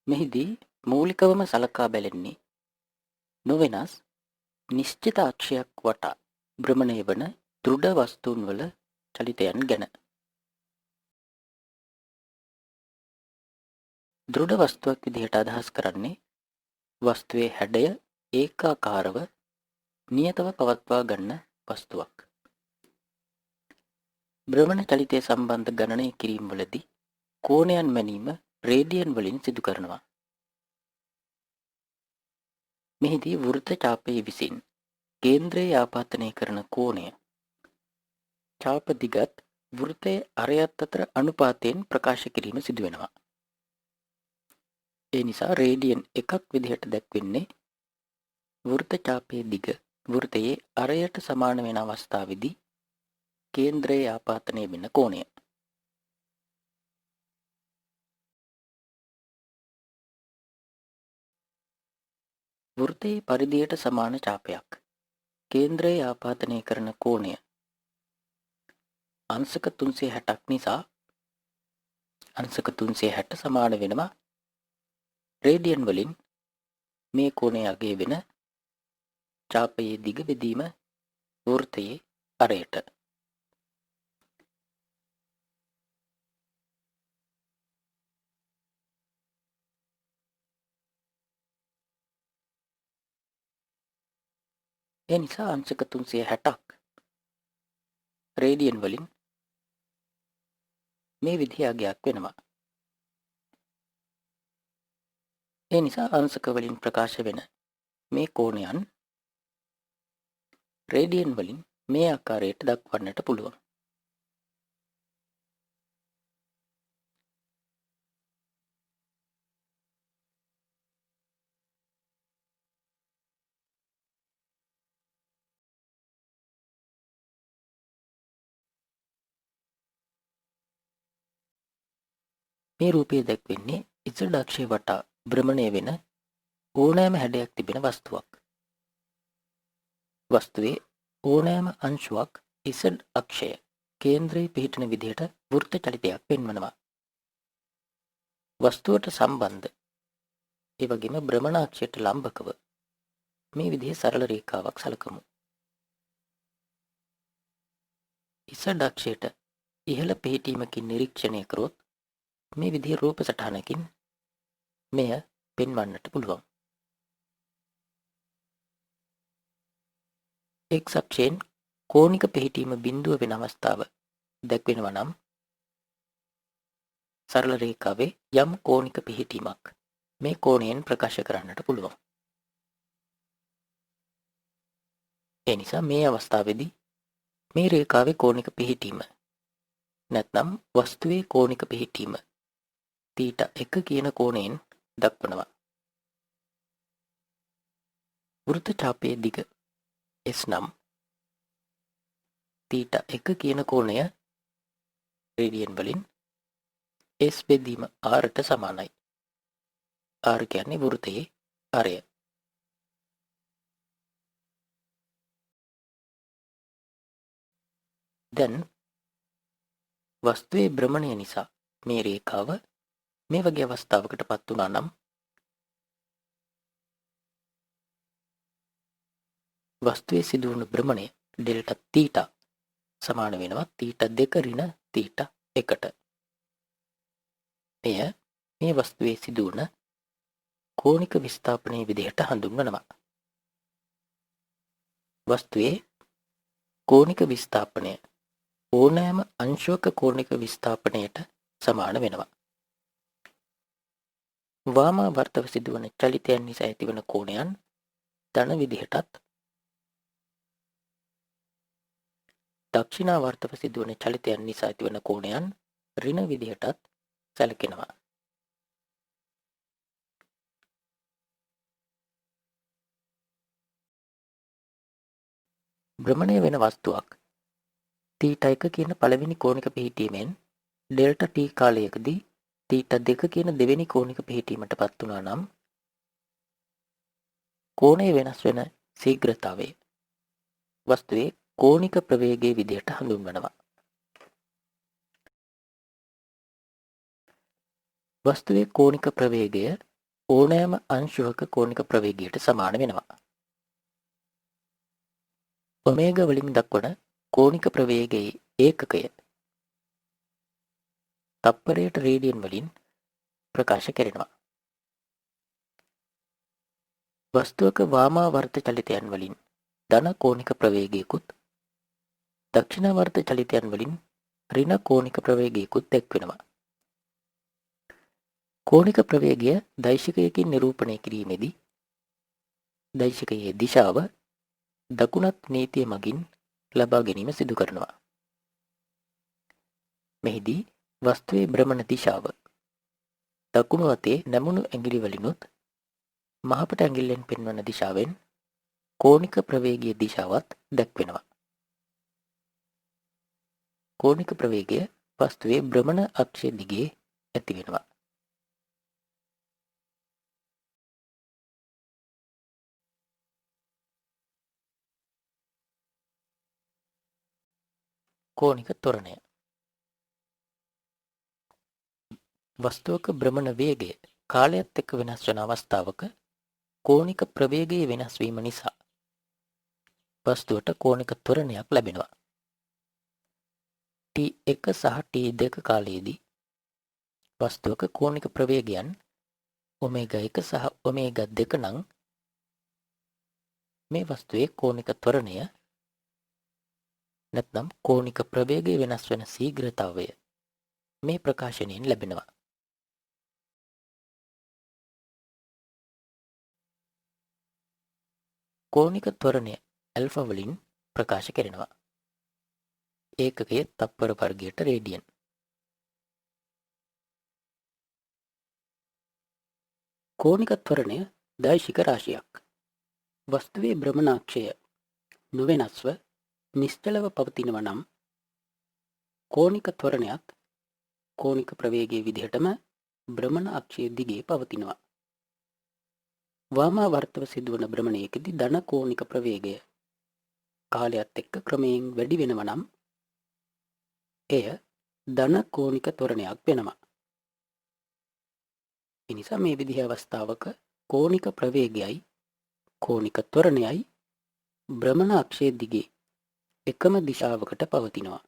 මෙහිදී මූලිකවම සලකා බැලෙන්නේ නොවෙනස් නිශ්චිත අක්ෂයක් වටා භ්‍රමණය වන දෘඩ වස්තුන් වල චලිතයන් ගැන. දෘඩ වස්තුවක් විදිහට අදහස් කරන්නේ වස්තුවේ හැඩය ඒකාකාරව නියතව පවත්වා ගන්න වස්තුවක්. භ්‍රමණ චලිතය සම්බන්ධ ගණනය කිරීම වලදී කෝණයන් මැනීම රේඩියන් වලින් සිදු කරනවා. මෙහිදී වෘත්ත චාපයේ විසින් කේන්ද්‍රයේ ආපතනය කරන කෝණය චාප දිගත් වෘත්තයේ අරයත් අතර අනුපාතයෙන් ප්‍රකාශ කිරීම සිදු වෙනවා. ඒ නිසා රේඩියන් එකක් විදිහට දැක්වෙන්නේ වෘත්ත චාපයේ දිග වෘත්තයේ අරයට සමාන වෙන අවස්ථාවේදී කේන්ද්‍රයේ ආපතනය වෙන කෝණය. වෘත්තයේ පරිධියට සමාන චාපයක් කේන්ද්‍රයේ ආපතනය කරන කෝණය අංශක 360ක් නිසා අංශක 360 සමාන වෙනවා රේඩියන් වලින් මේ කෝණය අගය වෙන චාපයේ දිග බෙදීම වෘත්තයේ අරයට. ඒ නිසා අංශක 360ක් රේඩියන් වලින් මේ විදිහ අගයක් වෙනවා. ඒ නිසා අංශක වලින් ප්‍රකාශ වෙන මේ කෝණයන් රේඩියන් වලින් මේ ආකාරයට දක්වන්නට පුළුවන්. මේ රූපයේ දැක්වෙන්නේ z අක්ෂය වටා භ්‍රමණය වෙන ඕනෑම හැඩයක් තිබෙන වස්තුවක්. වස්තුවේ ඕනෑම අංශුවක් z අක්ෂය කේන්ද්‍රයේ පිහිටන විදිහට වෘත්ත චලිතයක් පෙන්වනවා. වස්තුවට සම්බන්ධ ඒ වගේම භ්‍රමණ අක්ෂයට ලම්බකව මේ විදිහේ සරල රේඛාවක් සලකමු. z අක්ෂයට ඉහළ පිහිටීමකින් නිරීක්ෂණය කරොත් මේ විදිහේ රූප සටහනකින් මෙය පෙන්වන්නට පුළුවන්. x අක්ෂයෙන් කෝණික පිහිටීම බිඳුව වෙන අවස්ථාව දැක්වෙනවා නම් සරල රේඛාවේ යම් කෝණික පිහිටීමක් මේ කෝණයෙන් ප්‍රකාශ කරන්නට පුළුවන්. ඒ නිසා මේ අවස්ථාවේදී මේ රේඛාවේ කෝණික පිහිටීම නැත්නම් වස්තුවේ කෝණික පිහිටීම θ1 කියන කෝණයෙන් දක්වනවා. වෘත්ත චාපයේ දිග S නම් θ1 කියන කෝණය රේඩියන් වලින් S බෙදීම R ට සමානයි. R කියන්නේ වෘත්තයේ අරය. දැන් වස්තුවේ භ්‍රමණය නිසා මේ රේඛාව මේ වගේ අවස්ථාවකට පත් වුණා නම් වස්තුවේ සිදුවන භ්‍රමණය ඩෙල්ටා θ සමාන වෙනවා θ2 ඍණ θ1ට. මෙය මේ වස්තුවේ සිදුවන කෝණික විස්ථාපනයේ විදිහට හඳුන්වනවා. වස්තුවේ කෝණික විස්ථාපනය ඕනෑම අංශුවක කෝණික විස්ථාපනයට සමාන වෙනවා. වාමාවර්තව සිදුවන චලිතයන් නිසා ඇතිවන කෝණයන් ධන විදිහටත් දක්ෂිනාවර්තව සිදුවන චලිතයන් නිසා ඇතිවන කෝණයන් ඍණ විදිහටත් සැලකෙනවා. භ්‍රමණය වෙන වස්තුවක් θ1 කියන පළවෙනි කෝණික පිහිටීමෙන් ඩෙල්ටා t කාලයකදී θ2 කියන දෙවෙනි කෝණික පිහිටීමට පත් වුණා නම් කෝණය වෙනස් වෙන ශීඝ්‍රතාවය වස්තුවේ කෝණික ප්‍රවේගයේ විදිහට හඳුන්වනවා. වස්තුවේ කෝණික ප්‍රවේගය ඕනෑම අංශුවක කෝණික ප්‍රවේගයට සමාන වෙනවා. ඔමේගා වලින් දක්වන කෝණික ප්‍රවේගයේ ඒකකය තප්පරයට රේඩියන් වලින් ප්‍රකාශ කෙරෙනවා. වස්තුවක වාමාවර්ත චලිතයන් වලින් ධන කෝණික ප්‍රවේගයකුත් දක්ෂිණාවර්ත චලිතයන් වලින් ඍණ කෝණික ප්‍රවේගයකුත් දැක්වෙනවා. කෝණික ප්‍රවේගය දෛශිකයකින් නිරූපණය කිරීමේදී දෛශිකයේ දිශාව දකුණත් නීතිය මගින් ලබා ගැනීම සිදු කරනවා. මෙහිදී වස්තුවේ භ්‍රමණ දිශාව දකුණු අතේ නැමුණු ඇඟිලි වලිනුත් මහපට ඇඟිල්ලෙන් පෙන්වන දිශාවෙන් කෝණික ප්‍රවේගීය දිශාවත් දැක්වෙනවා. කෝණික ප්‍රවේගය වස්තුවේ භ්‍රමණ අක්ෂය දිගේ ඇති වෙනවා. කෝණික ත්වරණය වස්තුවක භ්‍රමණ වේගය කාලයත් එක්ක වෙනස් වන අවස්ථාවක කෝණික ප්‍රවේගයේ වෙනස් වීම නිසා වස්තුවට කෝණික ත්වරණයක් ලැබෙනවා. T1 සහ T2 කාලයේදී වස්තුවක කෝණික ප්‍රවේගයන් ඔමේගා 1 සහ ඔමේගා 2 නම් මේ වස්තුවේ කෝණික ත්වරණය නැත්නම් කෝණික ප්‍රවේගය වෙනස් වෙන ශීඝ්‍රතාවය මේ ප්‍රකාශනයෙන් ලැබෙනවා. කෝණික ත්වරණය ඇල්ෆා වලින් ප්‍රකාශ කෙරෙනවා. ඒකකය තප්පර වර්ගයට රේඩියන්. කෝණික ත්වරණය දෛශික රාශියක්. වස්තුවේ භ්‍රමණාක්ෂය නොවෙනස්ව නිශ්චලව පවතිනව නම් කෝණික ත්වරණයත් කෝණික ප්‍රවේගයේ විදිහටම භ්‍රමණ අක්ෂය දිගේ පවතිනවා. වාමාවර්තව සිදුවන භ්‍රමණයකදී ධන කෝණික ප්‍රවේගය කාලයත් එක්ක ක්‍රමයෙන් වැඩි වෙනව නම් එය ධන කෝණික ත්වරණයක් වෙනවා. එනිසා මේ විදිහ අවස්ථාවක කෝණික ප්‍රවේගයයි කෝණික ත්වරණයයි භ්‍රමණ අක්ෂය දිගේ එකම දිශාවකට පවතිනවා.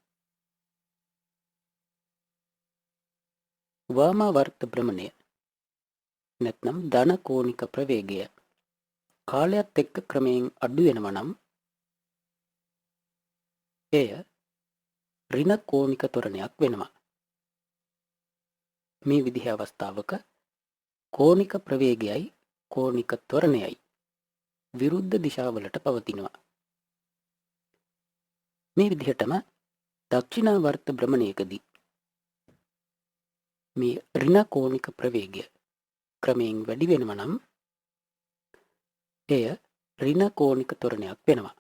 වාමාවර්ත භ්‍රමණය නැත්නම් ධන කෝණික ප්‍රවේගය කාලයත් එක්ක ක්‍රමයෙන් අඩු වෙනවා නම් එය ඍණ කෝණික ත්වරණයක් වෙනවා. මේ විදිහ අවස්ථාවක කෝණික ප්‍රවේගයයි කෝණික ත්වරණයයි විරුද්ධ දිශාවලට පවතිනවා. මේ විදිහටම දක්ෂිණාවර්ත භ්‍රමණයකදී මේ ඍණ කෝණික ප්‍රවේගය ක්‍රමයෙන් වැඩි වෙනවා නම් එය ඍණ කෝණික ත්වරණයක් වෙනවා.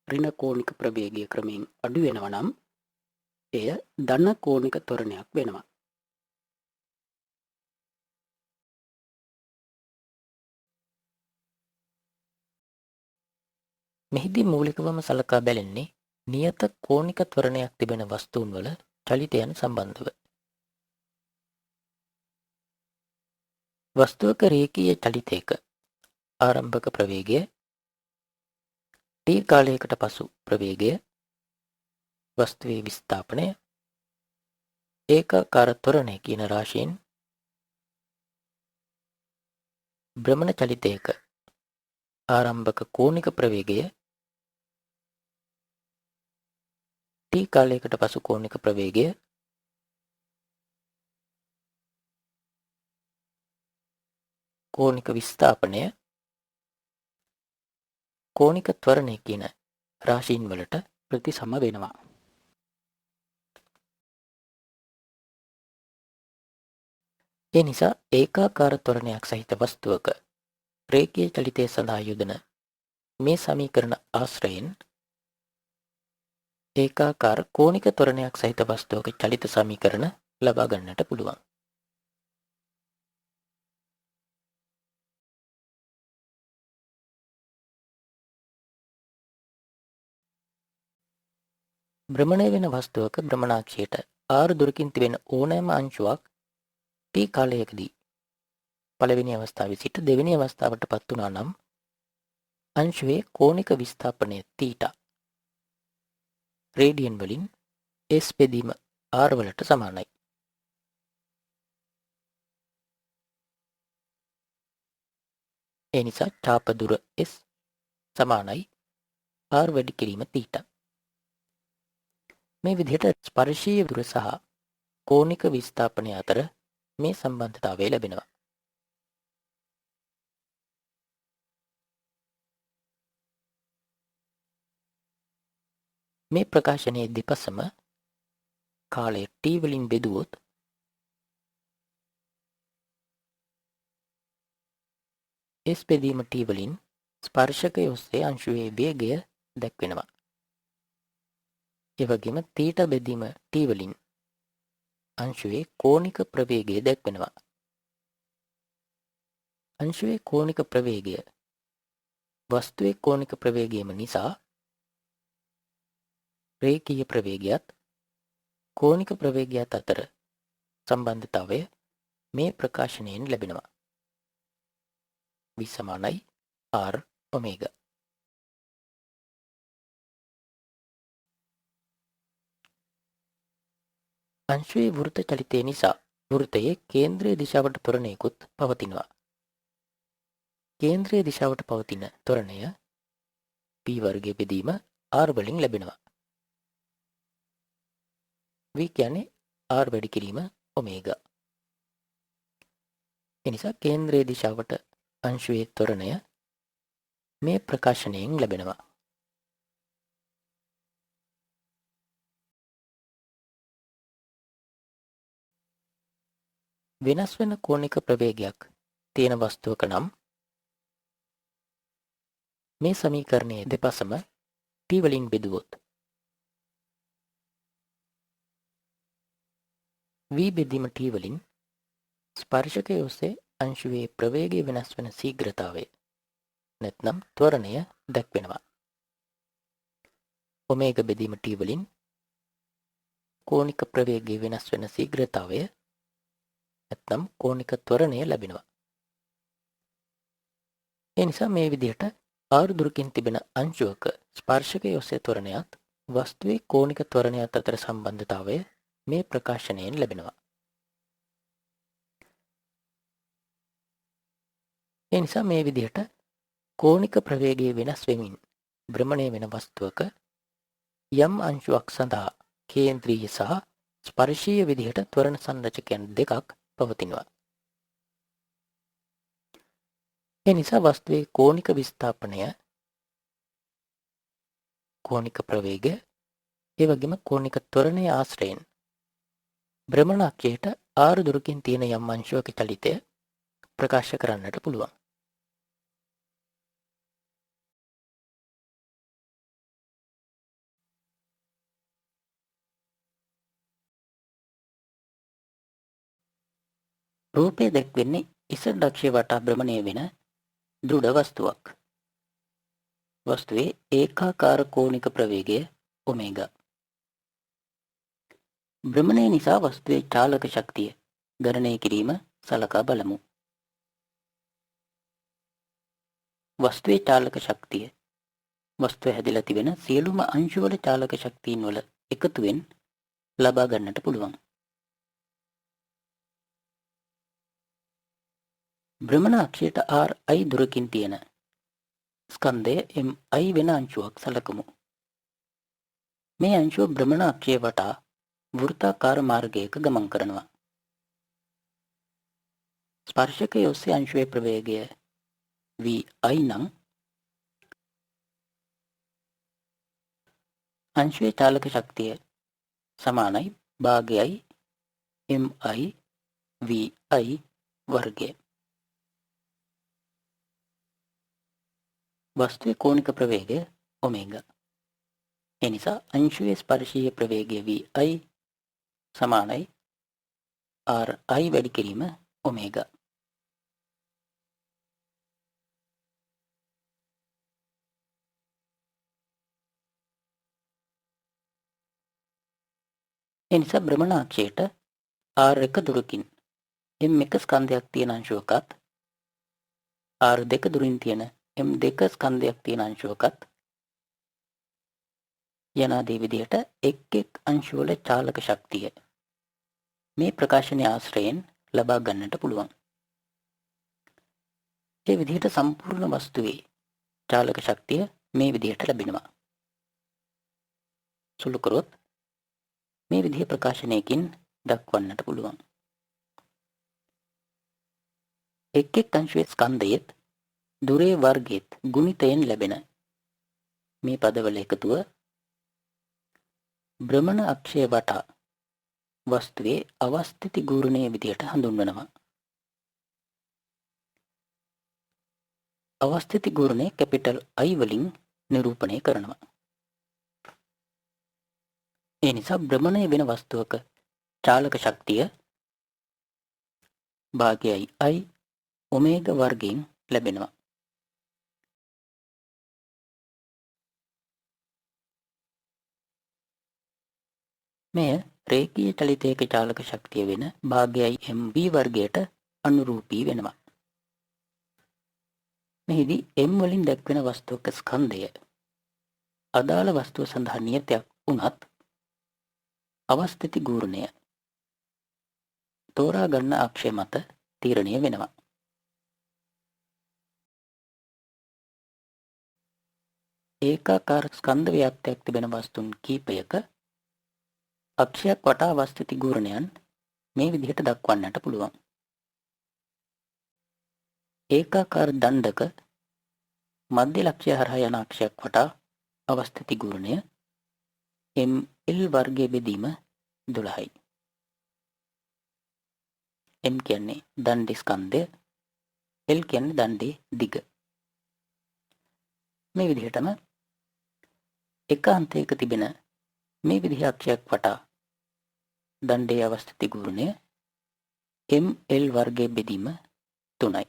ඍණ කෝණික ප්‍රවේගය ක්‍රමයෙන් අඩු වෙනවා නම් එය ධන කෝණික ත්වරණයක් වෙනවා. මෙහිදී මූලිකවම සලකා බැලෙන්නේ නියත කෝණික ත්වරණයක් තිබෙන වස්තුන් වල චලිතයන් සම්බන්ධව. වස්තුවක රේඛීය චලිතයක ආරම්භක ප්‍රවේගය T කාලයකට පසු ප්‍රවේගය වස්තුවේ විස්ථාපනය ඒකාකාර ත්වරණය කියන රාශීන් භ්‍රමණ චලිතයක ආරම්භක කෝණික ප්‍රවේගය T කාලයකට පසු කෝණික ප්‍රවේගය කෝණික විස්ථාපනය කෝණික ත්වරණය කියන රාශීන් වලට ප්‍රතිසම වෙනවා. ඒ නිසා ඒකාකාර ත්වරණයක් සහිත වස්තුවක රේඛීය චලිතය සඳහා යොදන මේ සමීකරණ ආශ්‍රයෙන් ඒකාකාර කෝණික ත්වරණයක් සහිත වස්තුවක චලිත සමීකරණ ලබා ගන්නට පුළුවන්. භ්‍රමණය වෙන වස්තුවක භ්‍රමණාක්ෂයට R දුරකින් තිබෙන ඕනෑම අංශුවක් T T කාලයකදී පළවෙනි අවස්ථාවේ සිට දෙවෙනි අවස්ථාවට පත් වුණා නම් අංශුවේ කෝණික විස්ථාපනය θ රේඩියන් වලින් S බෙදීම R වලට සමානයි. ඒ නිසා ඡාප දුර S සමානයි R වැඩි කිරීම θ. මේ විදිහට ස්පර්ශීය දුර සහ කෝණික විස්ථාපනය අතර මේ සම්බන්ධතාවය ලැබෙනවා. මේ ප්‍රකාශනයේ දෙපසම කාලය T වලින් බෙදුවොත් S බෙදීම T වලින් ස්පර්ශකය ඔස්සේ අංශුවේ වේගය දැක්වෙනවා. ඒ වගේම θ බෙදීම T වලින් අංශුවේ කෝණික ප්‍රවේගය දැක්වෙනවා. අංශුවේ කෝණික ප්‍රවේගය වස්තුවේ කෝණික ප්‍රවේගයම නිසා රේඛීය ප්‍රවේගයත් කෝණික ප්‍රවේගයත් අතර සම්බන්ධතාවය මේ ප්‍රකාශනයෙන් ලැබෙනවා. V සමානයි R ඔමේගා. අංශුවේ වෘත්ත චලිතය නිසා වෘත්තයේ කේන්ද්‍රීය දිශාවට ත්වරණයකුත් පවතිනවා. කේන්ද්‍රීය දිශාවට පවතින ත්වරණය P වර්ගය බෙදීම R වලින් ලැබෙනවා. V කියන්නේ R වැඩි කිරීම ඔමේගා. එනිසා කේන්ද්‍රීය දිශාවට අංශුවේ ත්වරණය මේ ප්‍රකාශනයෙන් ලැබෙනවා. වෙනස් වෙන කෝණික ප්‍රවේගයක් තියෙන වස්තුවක නම් මේ සමීකරණයේ දෙපසම T වලින් බෙදුවොත් V බෙදීම T වලින් ස්පර්ශකය ඔස්සේ අංශුවේ ප්‍රවේගය වෙනස් වෙන ශීඝ්‍රතාවය නැත්නම් ත්වරණය දැක්වෙනවා. ඔමේගා බෙදීම T වලින් කෝණික ප්‍රවේගය වෙනස් වෙන ශීඝ්‍රතාවය නැත්නම් කෝණික ත්වරණය ලැබෙනවා. ඒ නිසා මේ විදිහට R දුරකින් තිබෙන අංශුවක ස්පර්ශකය ඔස්සේ ත්වරණයත් වස්තුවේ කෝණික ත්වරණයත් අතර සම්බන්ධතාවය මේ ප්‍රකාශනයෙන් ලැබෙනවා. ඒ නිසා මේ විදිහට කෝණික ප්‍රවේගය වෙනස් වෙමින් භ්‍රමණය වෙන වස්තුවක යම් අංශුවක් සඳහා කේන්ද්‍රීය සහ ස්පර්ශීය විදිහට ත්වරණ සංරචකයන් දෙකක් පවතිනවා. ඒ නිසා වස්තුවේ කෝණික විස්ථාපනය, කෝණික ප්‍රවේගය, ඒ වගේම කෝණික ත්වරණය ආශ්‍රයෙන් භ්‍රමණ අක්ෂයට R දුරකින් තියෙන යම් අංශුවක චලිතය ප්‍රකාශ කරන්නට පුළුවන්. රූපය දැක්වෙන්නේ ඉසඩ් අක්ෂය වටා භ්‍රමණය වෙන දෘඩ වස්තුවක්. වස්තුවේ ඒකාකාර කෝණික ප්‍රවේගය ඔමේගා. භ්‍රමණය නිසා වස්තුවේ චාලක ශක්තිය ගණනය කිරීම සලකා බලමු. වස්තුවේ චාලක ශක්තිය වස්තුව හැදිලා තිබෙන සියලුම අංශුවල චාලක ශක්තියින් වල එකතුවෙන් ලබා ගන්නට පුළුවන්. භ්‍රමණ අක්ෂයට RI දුරකින් තියෙන ස්කන්ධය MI වෙන අංශුවක් සලකමු. මේ අංශුව භ්‍රමණ අක්ෂය වටා වෘත්තාකාර මාර්ගයක ගමන් කරනවා. ස්පර්ශකය ඔස්සේ අංශුවේ ප්‍රවේගය VI නම් අංශුවේ චාලක ශක්තිය සමානයි භාගයයි MI VI වර්ගය. වස්තුවේ කෝණික ප්‍රවේගය ඔමේගා. ඒ නිසා අංශුවේ ස්පර්ශීය ප්‍රවේගය VI සමානයි RI වැඩි කිරීම ඔමේගා. ඒ නිසා භ්‍රමණ අක්ෂයට R1 දුරකින් M1 ස්කන්ධයක් තියෙන අංශුවකත් R2 දුරින් තියෙන M2 ස්කන්ධයක් තියෙන අංශුවකත් යනාදී විදිහට එක් එක් අංශුවල චාලක ශක්තිය මේ ප්‍රකාශනය ආශ්‍රයෙන් ලබා ගන්නට පුළුවන්. ඒ විදිහට සම්පූර්ණ වස්තුවේ චාලක ශක්තිය මේ විදිහට ලැබෙනවා. සුළු කරොත් මේ විදිහ ප්‍රකාශනයකින් දක්වන්නට පුළුවන්. එක් එක් අංශුවේ ස්කන්ධයේත් දුරේ වර්ගයේත් ගුණිතයෙන් ලැබෙන මේ පදවල එකතුව භ්‍රමණ අක්ෂය වටා වස්තුවේ අවස්ථිති ගූර්ණයේ විදිහට හඳුන්වනවා. අවස්ථිති ගූර්ණය කැපිටල් I වලින් නිරූපණය කරනවා. ඒ නිසා භ්‍රමණය වෙන වස්තුවක චාලක ශක්තිය භාගයයි I ඔමේගා වර්ගයෙන් ලැබෙනවා. මෙය රේඛීය චලිතයක චාලක ශක්තිය වෙන භාගයයි MV වර්ගයට අනුරූපී වෙනවා. මෙහිදී M වලින් දැක්වෙන වස්තුවක ස්කන්ධය අදාළ වස්තුව සඳහා නියතයක් වුණත් අවස්ථිති ගූර්ණය තෝරා ගන්න අක්ෂය මත තීරණය වෙනවා. ඒකාකාර ස්කන්ධ ව්‍යාප්තියක් තිබෙන වස්තුන් කීපයක අක්ෂයක් වටා අවස්ථිති ගූර්ණයන් මේ විදිහට දක්වන්නට පුළුවන්. ඒකාකාර දණ්ඩක මධ්‍ය ලක්ෂ්‍ය හරහා යන අක්ෂයක් වටා අවස්ථිති ගූර්ණය ML වර්ගයේ බෙදීම 12යි. M කියන්නේ දණ්ඩේ ස්කන්ධය, L කියන්නේ දණ්ඩේ දිග. මේ විදිහටම එක අන්තයක තිබෙන මේ විදිහ අක්ෂයක් වටා දණ්ඩේ අවස්ථිති ගූර්ණය ML වර්ගයේ බෙදීම 3යි.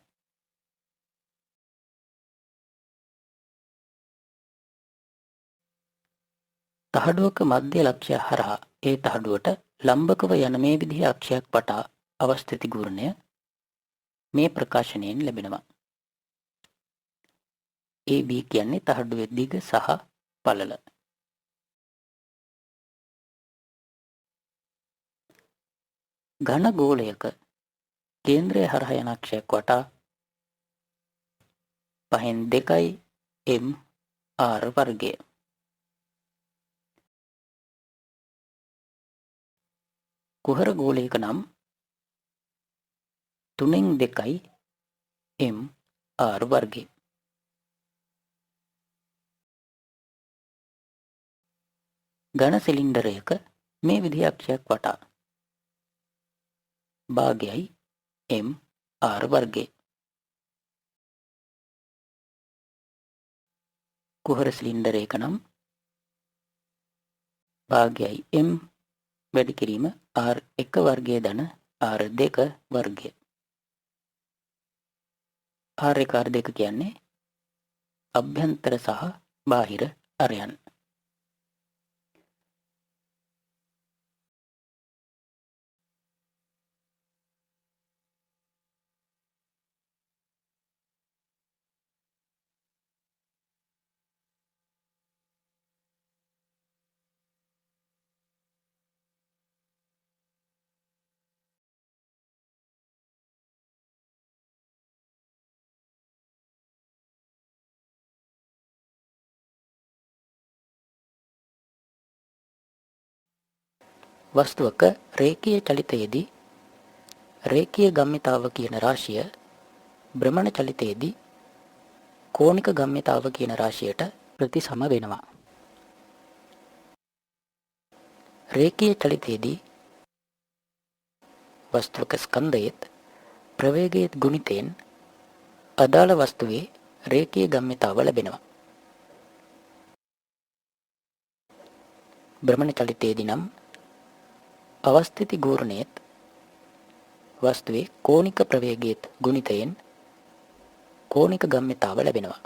තහඩුවක මධ්‍ය ලක්ෂ්‍ය හරහා ඒ තහඩුවට ලම්බකව යන මේ විදිහ අක්ෂයක් වටා අවස්ථිති ගූර්ණය මේ ප්‍රකාශනයෙන් ලැබෙනවා. AB කියන්නේ තහඩුවේ දිග සහ පළල. ඝන ගෝලයක කේන්ද්‍රය හරහා යන අක්ෂයක් වටා 5/2 M R වර්ගය. කුහර ගෝලයක නම් 3/2 M R වර්ගය. ඝන සිලින්ඩරයක මේ විදිහ අක්ෂයක් වටා භාගයයි M R වර්ගය. කුහර සිලින්ඩරයක නම් භාගයයි M වැඩි කිරීම R1 වර්ගය ධන R2 වර්ගය. R1 R2 කියන්නේ අභ්‍යන්තර සහ බාහිර අරයන්. වස්තුවක රේඛීය චලිතයේදී රේඛීය ගම්‍යතාව කියන රාශිය භ්‍රමණ චලිතයේදී කෝණික ගම්‍යතාව කියන රාශියට ප්‍රතිසම වෙනවා. රේඛීය චලිතයේදී වස්තුවක ස්කන්ධයේත් ප්‍රවේගයේත් ගුණිතයෙන් අදාළ වස්තුවේ රේඛීය ගම්‍යතාව ලැබෙනවා. භ්‍රමණ චලිතයේදී නම් අවස්ථිති ගූර්ණයේත් වස්තුවේ කෝණික ප්‍රවේගයේත් ගුණිතයෙන් කෝණික ගම්‍යතාව ලැබෙනවා.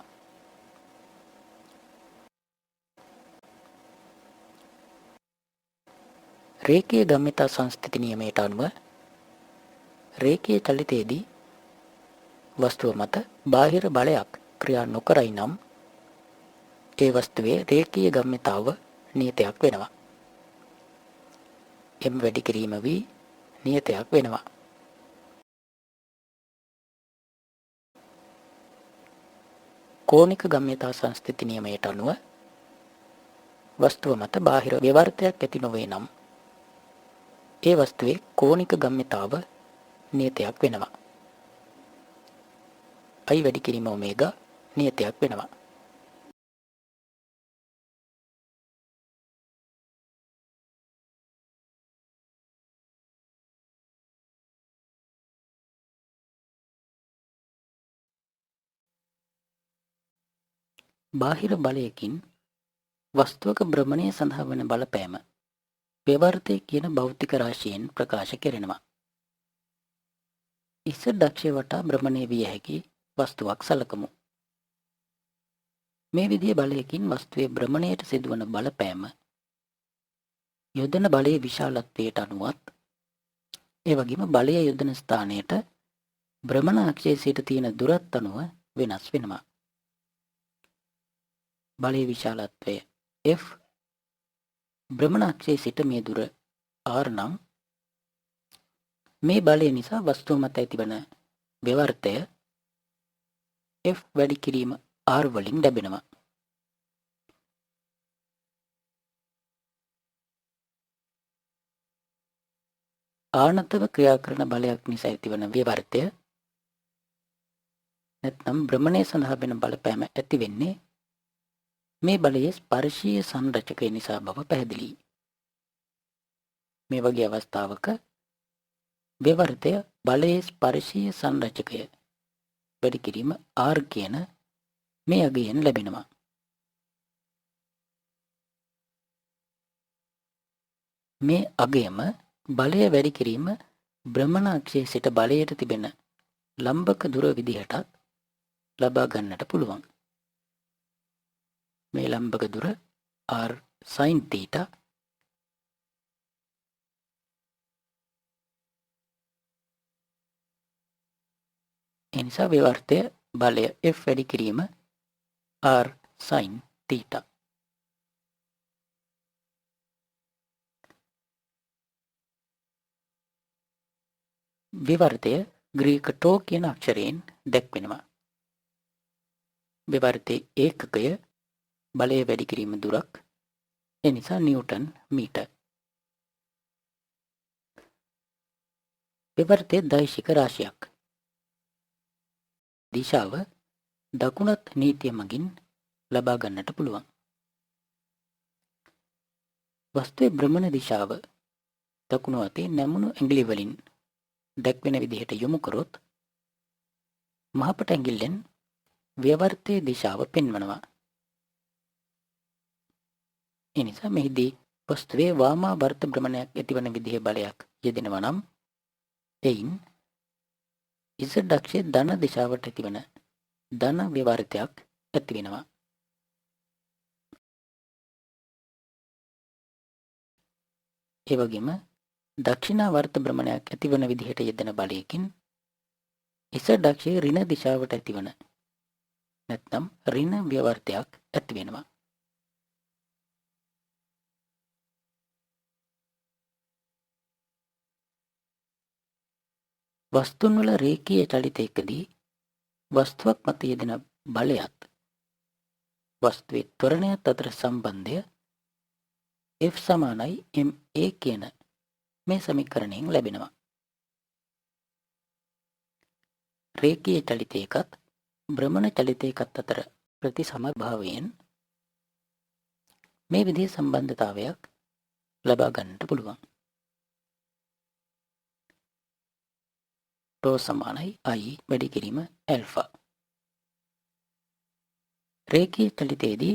රේඛීය ගම්‍යතා සංස්ථිති නියමයට අනුව රේඛීය චලිතයේදී වස්තුව මත බාහිර බලයක් ක්‍රියා නොකරයි නම් ඒ වස්තුවේ රේඛීය ගම්‍යතාව නියතයක් වෙනවා. m වැඩි කිරීම v නියතයක් වෙනවා. කෝණික ගම්‍යතා සංස්ථිති නියමයට අනුව වස්තුව මත බාහිර ව්‍යවර්තයක් ඇති නොවේ නම් ඒ වස්තුවේ කෝණික ගම්‍යතාව නියතයක් වෙනවා. I වැඩි කිරීම ඔමේගා නියතයක් වෙනවා. බාහිර බලයකින් වස්තුවක භ්‍රමණය සඳහා වන බලපෑම ව්‍යවර්තය කියන භෞතික රාශියෙන් ප්‍රකාශ කෙරෙනවා. ඉස්සර අක්ෂය වටා භ්‍රමණය විය හැකි වස්තුවක් සලකමු. මේ විදිහේ බලයකින් වස්තුවේ භ්‍රමණයට සිදුවන බලපෑම යොදන බලයේ විශාලත්වයට අනුවත් ඒ වගේම බලය යොදන ස්ථානයට භ්‍රමණ අක්ෂයේ සිට තියෙන දුරත් අනුව වෙනස් වෙනවා. බලයේ විශාලත්වය F භ්‍රමණ අක්ෂයේ සිට මේ දුර R නම් මේ බලය නිසා වස්තුව මත ඇතිවන ව්‍යවර්තය F වැඩි කිරීම R වලින් ලැබෙනවා. ආනතව ක්‍රියා කරන බලයක් නිසා ඇතිවන ව්‍යවර්තය නැත්නම් භ්‍රමණය සඳහා වෙන බලපෑම ඇති වෙන්නේ මේ බලයේ ස්පර්ශීය සංරචකය නිසා බව පැහැදිලියි. මේ වගේ අවස්ථාවක ව්‍යවර්තය බලයේ ස්පර්ශීය සංරචකය වැඩි කිරීම R කියන මේ අගයෙන් ලැබෙනවා. මේ අගයම බලය වැඩි කිරීම භ්‍රමණ අක්ෂයේ සිට බලයට තිබෙන ලම්බක දුර විදිහටත් ලබා ගන්නට පුළුවන්. මේ ලම්බක දුර R sin theta එනිසා ව්‍යවර්තය බලය F වැඩි කිරීම R sin theta. විවර්තය ග්‍රීක ටෝ කියන අක්ෂරයෙන් දැක්වෙනවා. විවර්තයේ ඒකකය බලය වැඩි කිරීම දුරක් එනිසා නිව්ටන් මීටර්. විවර්තයේ දෛශික රාශියක්. දිශාව දකුණත් නීතිය මගින් ලබා ගන්නට පුළුවන්. වස්තුවේ භ්‍රමණ දිශාව දකුණු අතේ නැමුණු ඇඟිලි වලින් දැක්වෙන විදිහට යොමු කරොත් මහපට ඇඟිල්ලෙන් ව්‍යවර්තයේ දිශාව පෙන්වනවා. එනිසා මෙහිදී වස්තුවේ වාමාවර්ත භ්‍රමණයක් ඇතිවන විදිහේ බලයක් යෙදෙනවා නම් එයින් Z අක්ෂයේ ධන දිශාවට ඇතිවන ධන ව්‍යවර්තයක් ඇති වෙනවා. ඒ වගේම දක්ෂිණාවර්ත භ්‍රමණයක් ඇතිවන විදිහට යෙදෙන බලයකින් Z අක්ෂයේ ඍණ දිශාවට ඇතිවන නැත්නම් ඍණ ව්‍යවර්තයක් ඇති වෙනවා. වස්තුන් වල රේඛීය චලිතයකදී වස්තුවක් මත යෙදෙන බලයත් වස්තුවේ ත්වරණයත් අතර සම්බන්ධය F සමානයි ma කියන මේ සමීකරණයෙන් ලැබෙනවා. රේඛීය චලිතයකත් භ්‍රමණ චලිතයකත් අතර ප්‍රතිසම භාවයෙන් මේ විදිහේ සම්බන්ධතාවයක් ලබා ගන්නට පුළුවන්. ටෝ සමානයි I වැඩි කිරීම ඇල්ෆා. රේඛීය චලිතයේදී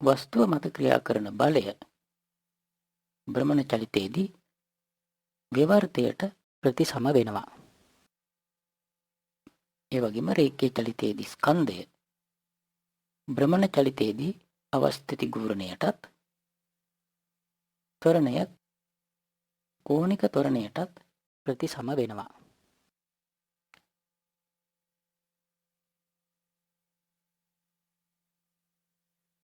වස්තුව මත ක්‍රියා කරන බලය භ්‍රමණ චලිතයේදී ව්‍යවර්තයට ප්‍රතිසම වෙනවා. ඒ වගේම රේඛීය චලිතයේදී ස්කන්ධය භ්‍රමණ චලිතයේදී අවස්ථිති ගුරුණයටත් ත්වරණය කෝණික ත්වරණයටත් ප්‍රතිසම වෙනවා.